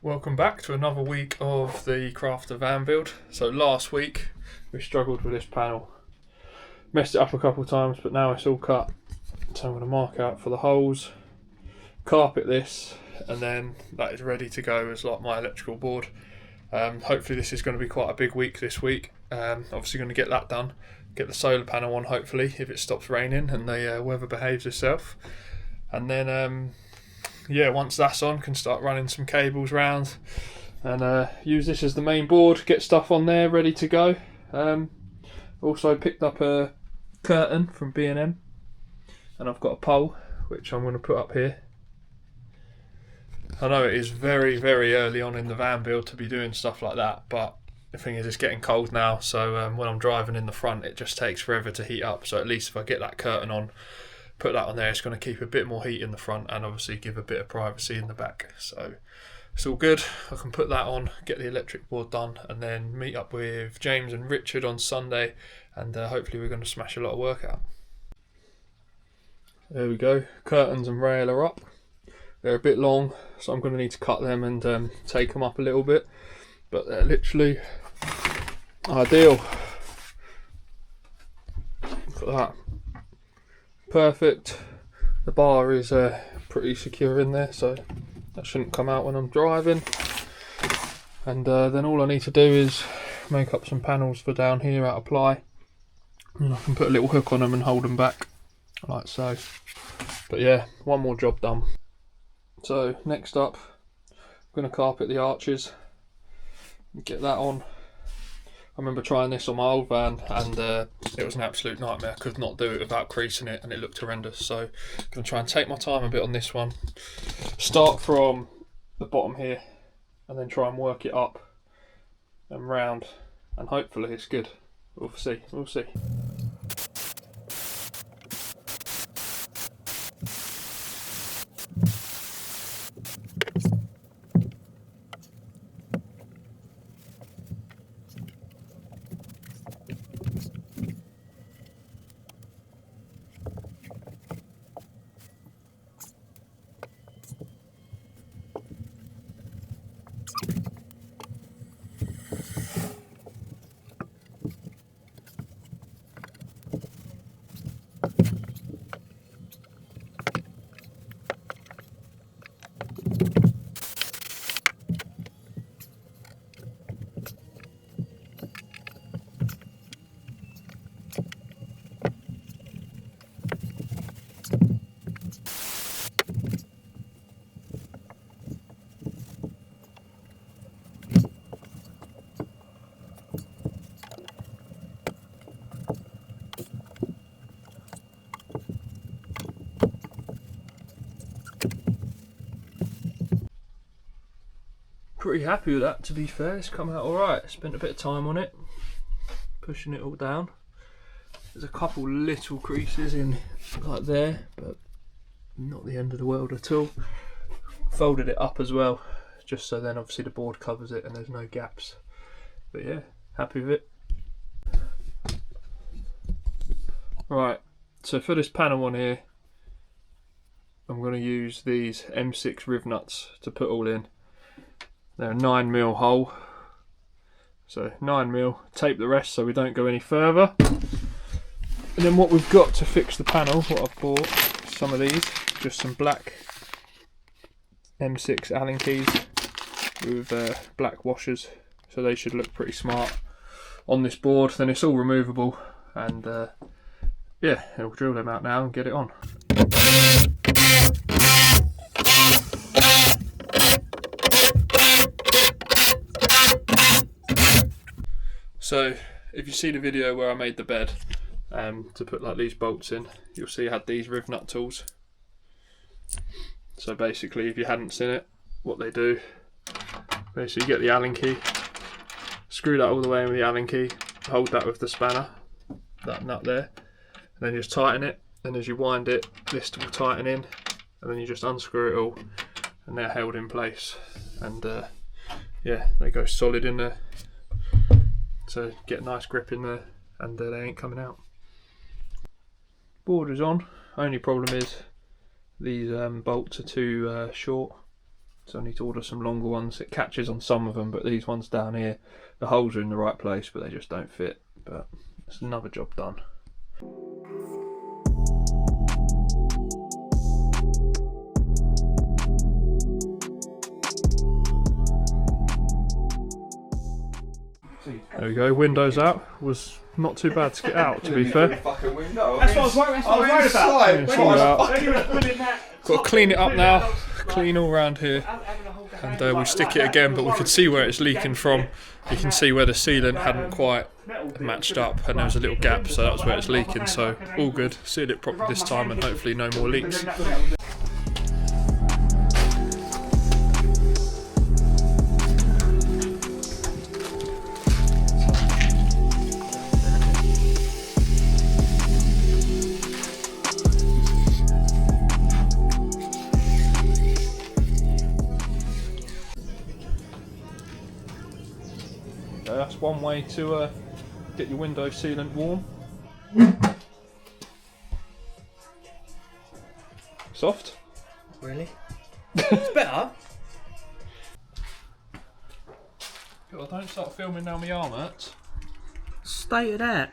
Welcome back to another week of the Crafter van build. So last week we struggled with this panel, messed it up a couple of times, but now it's all cut. So I'm going to mark out for the holes, carpet this, and then that is ready to go as like my electrical board. Hopefully this is going to be quite a big week this week. Obviously going to get that done, get the solar panel on hopefully if it stops raining and the weather behaves itself, and then once that's on, can start running some cables round and use this as the main board, get stuff on there ready to go. Also picked up a curtain from B&M, and I've got a pole which I'm going to put up here. I know it is very early on in the van build to be doing stuff like that, but the thing is it's getting cold now, so when I'm driving in the front it just takes forever to heat up, so at least if I get that curtain on, put that on there, it's going to keep a bit more heat in the front and obviously give a bit of privacy in the back. So it's all good. I can put that on, get the electric board done, and then meet up with James and Richard on Sunday, and hopefully we're going to smash a lot of work out. There we go, curtains and rail are up. They're a bit long, so I'm going to need to cut them and take them up a little bit, but they're literally ideal for that. Perfect. The bar is pretty secure in there, so that shouldn't come out when I'm driving. And then all I need to do is make up some panels for down here out of ply, and I can put a little hook on them and hold them back like so. But yeah, one more job done. So next up, I'm going to carpet the arches and get that on. I remember trying this on my old van and it was an absolute nightmare. I could not do it without creasing it and it looked horrendous. So I'm going to try and take my time a bit on this one. Start from the bottom here and then try and work it up and round, and hopefully it's good. We'll see. Pretty happy with that, to be fair. It's come out alright. Spent a bit of time on it, pushing it all down. There's a couple little creases in like there, but not the end of the world at all. Folded it up as well, just so then obviously the board covers it and there's no gaps. But yeah, happy with it. Right, so for this panel on here, I'm going to use these M6 riv nuts to put all in. They're a 9mm hole, so 9mm, tape the rest so we don't go any further. And then what we've got to fix the panel, what I've bought, some of these, just some black M6 Allen keys with black washers, so they should look pretty smart on this board. Then it's all removable, and yeah, I'll drill them out now and get it on. So if you see the video where I made the bed to put like these bolts in, you'll see I had these riv nut tools. So basically, if you hadn't seen it, what they do, basically you get the Allen key, screw that all the way in with the Allen key, hold that with the spanner, that nut there, and then you just tighten it, and as you wind it, this will tighten in, and then you just unscrew it all, and they're held in place, and yeah, they go solid in there. So get a nice grip in there, and they ain't coming out. Board is on. Only problem is these bolts are too short, so I need to order some longer ones. It catches on some of them, but these ones down here, the holes are in the right place, but they just don't fit. But it's another job done. There we go, windows out. Was not too bad to get out, to be fair. That's what I was worried about. Got to clean it up now, clean all around here, and we stick it again, but we could see where it's leaking from. You can see where the sealant hadn't quite matched up and there was a little gap, so that's where it's leaking, so all good. Sealed it properly this time and hopefully no more leaks. That's one way to get your window sealant warm. Soft? Really? It's better. God, don't start filming now my arm hurts. Stay of that.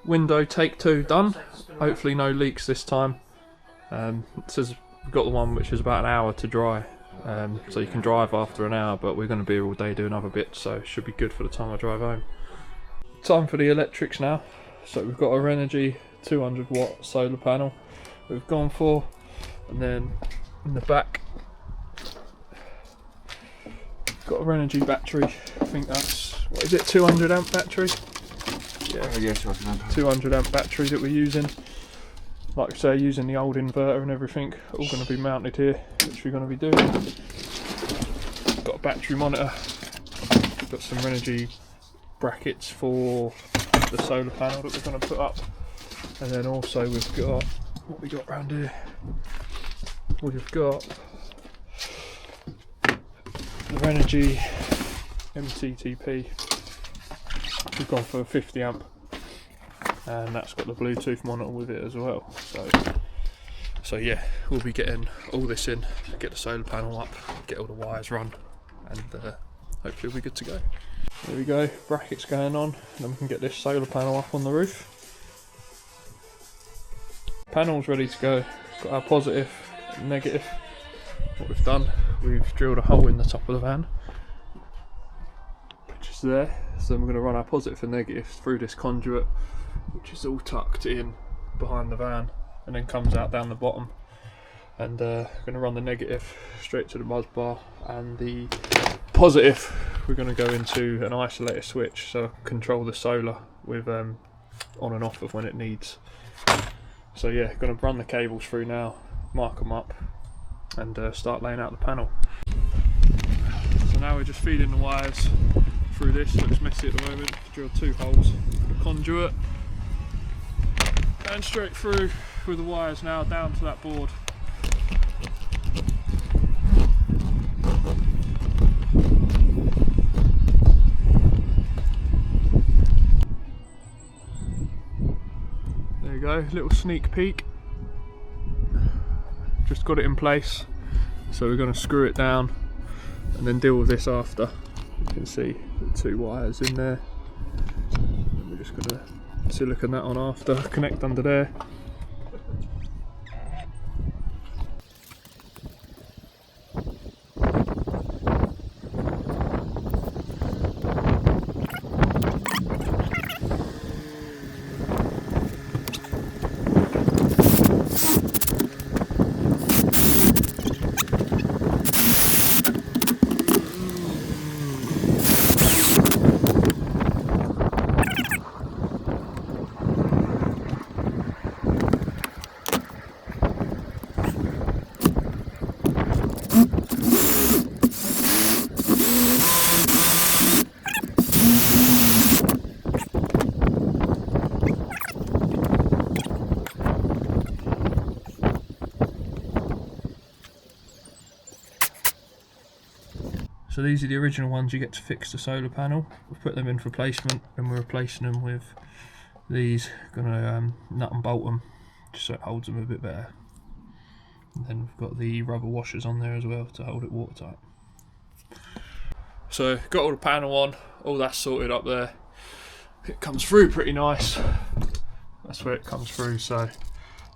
Window take 2 done. Hopefully no leaks this time. It says we've got the one which is about an hour to dry, so you can drive after an hour, but we're going to be here all day doing other bits, so it should be good for the time I drive home. Time for the electrics now. So we've got our Energy 200 watt solar panel we've gone for, and then in the back got our Energy battery. I think that's, what is it, 200 amp battery? Yeah, Yes, 200 amp battery that we're using. Like I say, using the old inverter and everything, all going to be mounted here, which we're going to be doing. Got a battery monitor, got some Energy brackets for the solar panel that we're going to put up, and then also we've got, what we got around here, we've got the Energy MTTP. We've gone for a 50 amp, and that's got the Bluetooth monitor with it as well. So yeah, we'll be getting all this in, get the solar panel up, get all the wires run, and hopefully we'll be good to go. There we go, brackets going on, and then we can get this solar panel up on the roof. Panel's ready to go. Got our positive and negative. What we've done, we've drilled a hole in the top of the van, which is there. So then we're going to run our positive and negative through this conduit, which is all tucked in behind the van and then comes out down the bottom. And going to run the negative straight to the buzz bar, and the positive we're going to go into an isolator switch, so I can control the solar with on and off of when it needs. So yeah, going to run the cables through now, mark them up, and start laying out the panel. So now we're just feeding the wires through this. Looks messy at the moment. Drilled 2 holes for the conduit, and straight through with the wires now down to that board. There you go, little sneak peek. Just got it in place, so we're going to screw it down and then deal with this after. You can see the 2 wires in there, and we're just going to silicone that on after, connect under there. So these are the original ones you get to fix the solar panel. We've put them in for placement and we're replacing them with these. Gonna nut and bolt them just so it holds them a bit better. And then we've got the rubber washers on there as well to hold it watertight. So got all the panel on, all that's sorted up there. It comes through pretty nice. That's where it comes through, so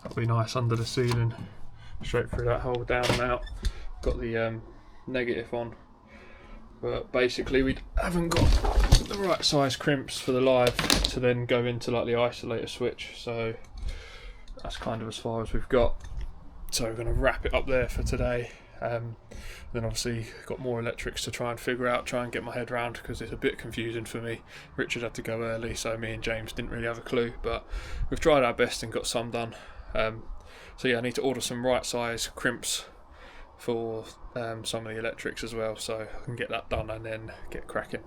that'll be nice under the ceiling, straight through that hole, down and out. Got the negative on, but basically we haven't got the right size crimps for the live to then go into like the isolator switch, so that's kind of as far as we've got. So we're going to wrap it up there for today. Then obviously got more electrics to try and figure out, try and get my head around, because it's a bit confusing for me. Richard had to go early, so me and James didn't really have a clue, but we've tried our best and got some done. So yeah, I need to order some right size crimps for some of the electrics as well, so I can get that done and then get cracking.